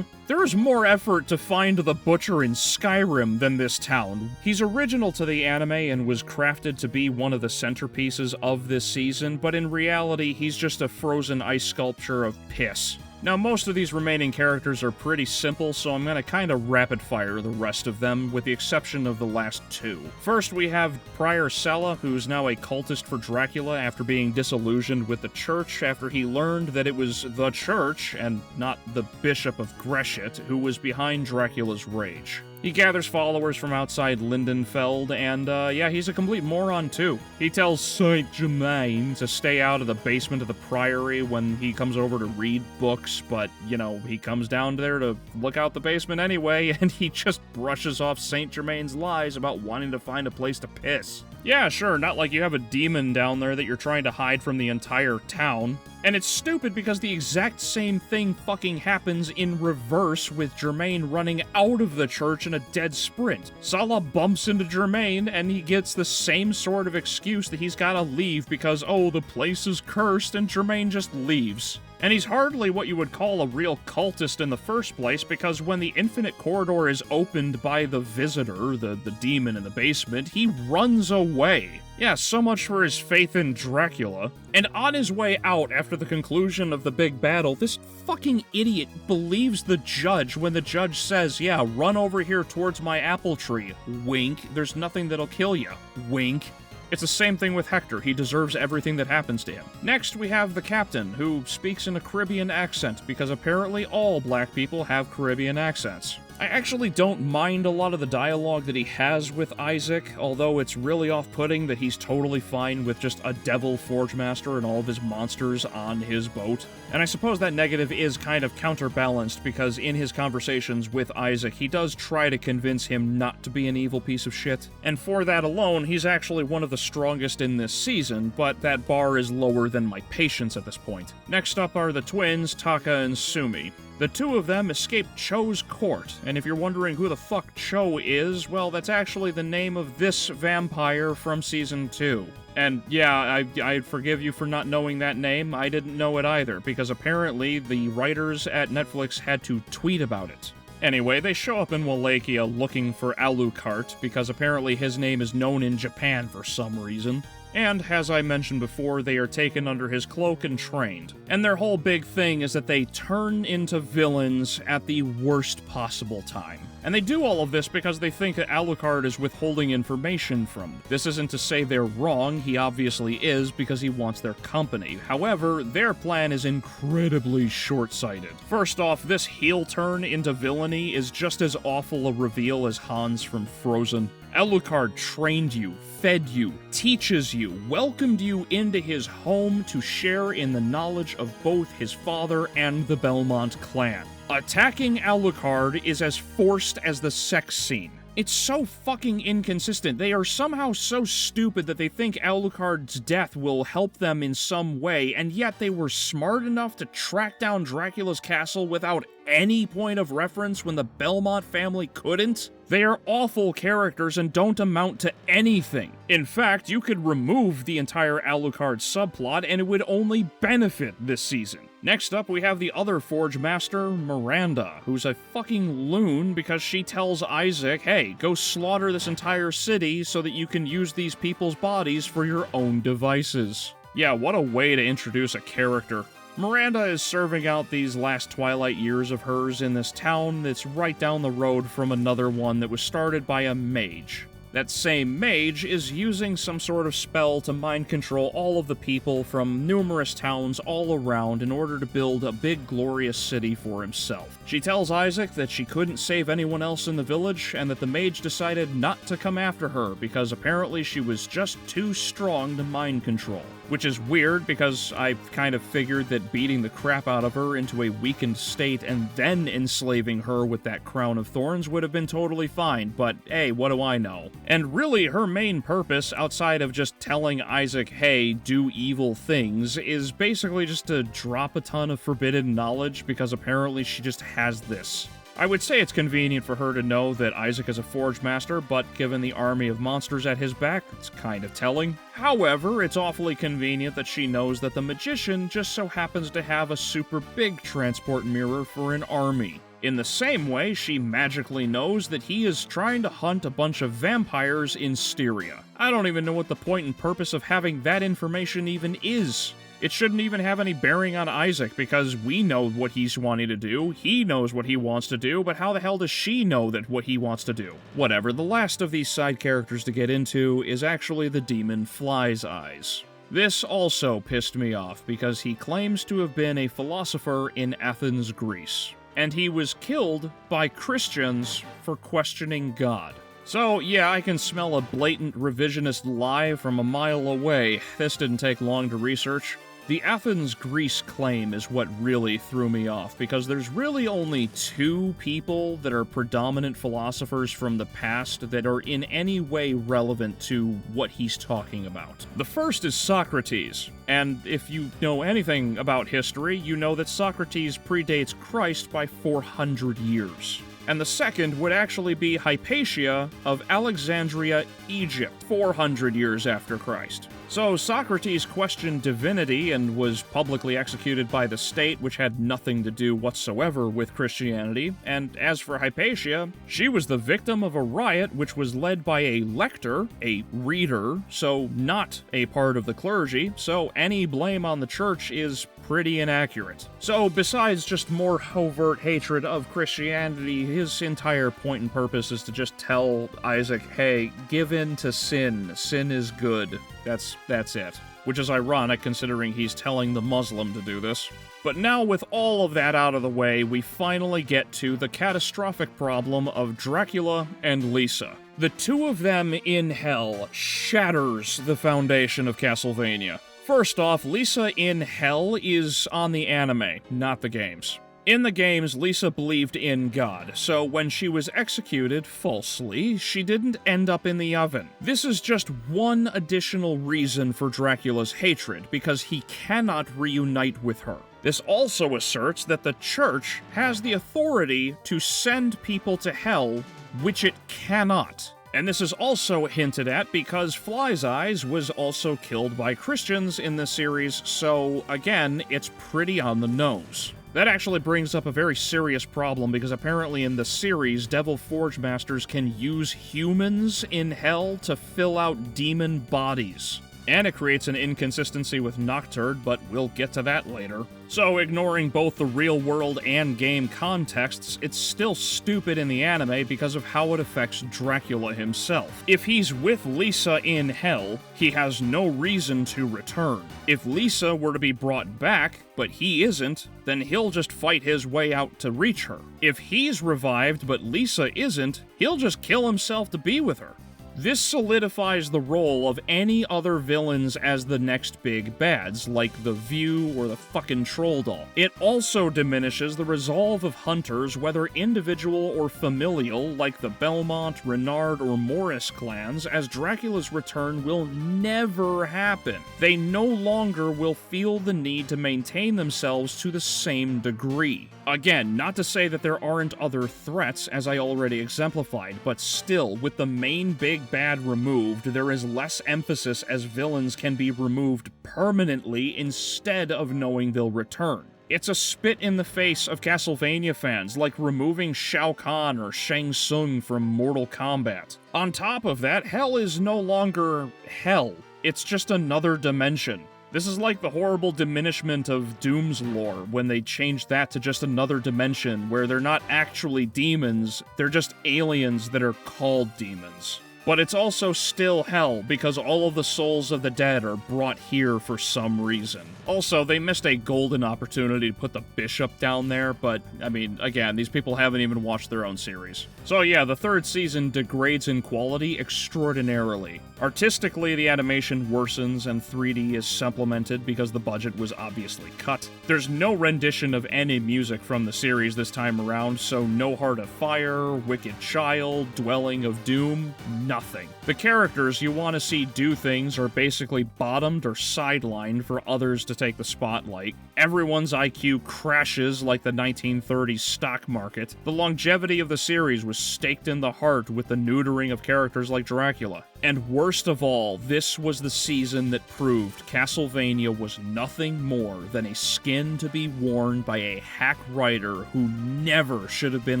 There is more effort to find the butcher in Skyrim than this town. He's original to the anime and was crafted to be one of the centerpieces of this season, but in reality, he's just a frozen ice sculpture of piss. Now, most of these remaining characters are pretty simple, so I'm gonna kinda rapid-fire the rest of them, with the exception of the last 2. First, we have Prior Sella, who's now a cultist for Dracula after being disillusioned with the church after he learned that it was the church, and not the Bishop of Greshit, who was behind Dracula's rage. He gathers followers from outside Lindenfeld, and yeah, he's a complete moron too. He tells Saint Germain to stay out of the basement of the Priory when he comes over to read books, but, you know, he comes down there to look out the basement anyway, and he just brushes off Saint Germain's lies about wanting to find a place to piss. Yeah, sure, not like you have a demon down there that you're trying to hide from the entire town. And it's stupid because the exact same thing fucking happens in reverse with Germain running out of the church in a dead sprint. Salah bumps into Germain and he gets the same sort of excuse that he's gotta leave because, oh, the place is cursed, and Germain just leaves. And he's hardly what you would call a real cultist in the first place, because when the infinite corridor is opened by the visitor, the demon in the basement, he runs away. Yeah, so much for his faith in Dracula. And on his way out after the conclusion of the big battle, this fucking idiot believes the judge when the judge says, yeah, run over here towards my apple tree. Wink. There's nothing that'll kill you. Wink. It's the same thing with Hector. He deserves everything that happens to him. Next, we have the captain, who speaks in a Caribbean accent, because apparently all black people have Caribbean accents. I actually don't mind a lot of the dialogue that he has with Isaac, although it's really off-putting that he's totally fine with just a devil forge master and all of his monsters on his boat. And I suppose that negative is kind of counterbalanced, because in his conversations with Isaac, he does try to convince him not to be an evil piece of shit. And for that alone, he's actually one of the strongest in this season, but that bar is lower than my patience at this point. Next up are the twins, Taka and Sumi. The two of them escaped Cho's court, and if you're wondering who the fuck Cho is, well, that's actually the name of this vampire from Season 2. And yeah, I forgive you for not knowing that name. I didn't know it either, because apparently the writers at Netflix had to tweet about it. Anyway, they show up in Wallachia looking for Alucard, because apparently his name is known in Japan for some reason. And, as I mentioned before, they are taken under his cloak and trained. And their whole big thing is that they turn into villains at the worst possible time. And they do all of this because they think that Alucard is withholding information from them. This isn't to say they're wrong, he obviously is, because he wants their company. However, their plan is incredibly short-sighted. First off, this heel turn into villainy is just as awful a reveal as Hans from Frozen. Alucard trained you, fed you, teaches you, welcomed you into his home to share in the knowledge of both his father and the Belmont clan. Attacking Alucard is as forced as the sex scene. It's so fucking inconsistent. They are somehow so stupid that they think Alucard's death will help them in some way, and yet they were smart enough to track down Dracula's castle without any point of reference when the Belmont family couldn't? They are awful characters and don't amount to anything. In fact, you could remove the entire Alucard subplot and it would only benefit this season. Next up, we have the other Forge Master, Miranda, who's a fucking loon because she tells Isaac, hey, go slaughter this entire city so that you can use these people's bodies for your own devices. Yeah, what a way to introduce a character. Miranda is serving out these last twilight years of hers in this town that's right down the road from another one that was started by a mage. That same mage is using some sort of spell to mind control all of the people from numerous towns all around in order to build a big glorious city for himself. She tells Isaac that she couldn't save anyone else in the village and that the mage decided not to come after her because apparently she was just too strong to mind control. Which is weird because I kind of figured that beating the crap out of her into a weakened state and then enslaving her with that crown of thorns would have been totally fine, but hey, what do I know? And really, her main purpose, outside of just telling Isaac, hey, do evil things, is basically just to drop a ton of forbidden knowledge because apparently she just has this. I would say it's convenient for her to know that Isaac is a Forge Master, but given the army of monsters at his back, it's kind of telling. However, it's awfully convenient that she knows that the Magician just so happens to have a super big transport mirror for an army. In the same way, she magically knows that he is trying to hunt a bunch of vampires in Styria. I don't even know what the point and purpose of having that information even is. It shouldn't even have any bearing on Isaac, because we know what he's wanting to do, he knows what he wants to do, but how the hell does she know that what he wants to do? Whatever, the last of these side characters to get into is actually the demon Fly's Eyes. This also pissed me off, because he claims to have been a philosopher in Athens, Greece. and he was killed by Christians for questioning God. So, yeah, I can smell a blatant revisionist lie from a mile away. This didn't take long to research. The Athens-Greece claim is what really threw me off, because there's really only two people that are predominant philosophers from the past that are in any way relevant to what he's talking about. The first is Socrates, and if you know anything about history, you know that Socrates predates Christ by 400 years. And the second would actually be Hypatia of Alexandria, Egypt, 400 years after Christ. So Socrates questioned divinity and was publicly executed by the state, which had nothing to do whatsoever with Christianity. And as for Hypatia, she was the victim of a riot which was led by a lector, a reader, so not a part of the clergy, so any blame on the church is pretty inaccurate. So besides just more overt hatred of Christianity, his entire point and purpose is to just tell Isaac, hey, give in to sin. Sin is good. That's it. Which is ironic considering he's telling the Muslim to do this. But now with all of that out of the way, we finally get to the catastrophic problem of Dracula and Lisa. The two of them in hell shatters the foundation of Castlevania. First off, Lisa in hell is on the anime, not the games. In the games, Lisa believed in God, so when she was executed falsely, she didn't end up in the oven. This is just one additional reason for Dracula's hatred, because he cannot reunite with her. This also asserts that the Church has the authority to send people to hell, which it cannot. And this is also hinted at because Fly's Eyes was also killed by Christians in this series, so again, it's pretty on the nose. That actually brings up a very serious problem because apparently in the series, Devil Forge Masters can use humans in hell to fill out demon bodies. And it creates an inconsistency with Nocturne, but we'll get to that later. So, ignoring both the real-world and game contexts, it's still stupid in the anime because of how it affects Dracula himself. If he's with Lisa in hell, he has no reason to return. If Lisa were to be brought back, but he isn't, then he'll just fight his way out to reach her. If he's revived, but Lisa isn't, he'll just kill himself to be with her. This solidifies the role of any other villains as the next big bads, like the View or the fucking Troll Doll. It also diminishes the resolve of hunters, whether individual or familial, like the Belmont, Renard, or Morris clans, as Dracula's return will never happen. They no longer will feel the need to maintain themselves to the same degree. Again, not to say that there aren't other threats, as I already exemplified, but still, with the main big bad removed, there is less emphasis as villains can be removed permanently instead of knowing they'll return. It's a spit in the face of Castlevania fans, like removing Shao Kahn or Shang Tsung from Mortal Kombat. On top of that, hell is no longer hell. It's just another dimension. This is like the horrible diminishment of Doom's lore, when they changed that to just another dimension, where they're not actually demons, they're just aliens that are called demons. But it's also still hell, because all of the souls of the dead are brought here for some reason. Also, they missed a golden opportunity to put the bishop down there, but, I mean, again, these people haven't even watched their own series. So yeah, the third season degrades in quality extraordinarily. Artistically, the animation worsens and 3D is supplemented because the budget was obviously cut. There's no rendition of any music from the series this time around, so no Heart of Fire, Wicked Child, Dwelling of Doom, nothing. The characters you want to see do things are basically bottomed or sidelined for others to take the spotlight. Everyone's IQ crashes like the 1930s stock market. The longevity of the series was staked in the heart with the neutering of characters like Dracula. And worst of all, this was the season that proved Castlevania was nothing more than a skin to be worn by a hack writer who never should have been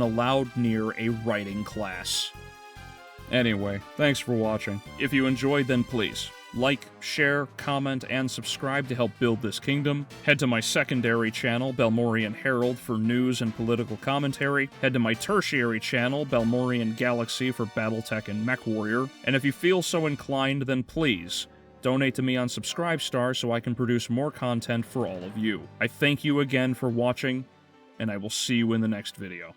allowed near a writing class. Anyway, thanks for watching. If you enjoyed, then please like, share, comment, and subscribe to help build this kingdom. Head to my secondary channel, Balmorian Herald, for news and political commentary. Head to my tertiary channel, Balmorian Galaxy, for Battletech and MechWarrior. And if you feel so inclined, then please donate to me on Subscribestar so I can produce more content for all of you. I thank you again for watching, and I will see you in the next video.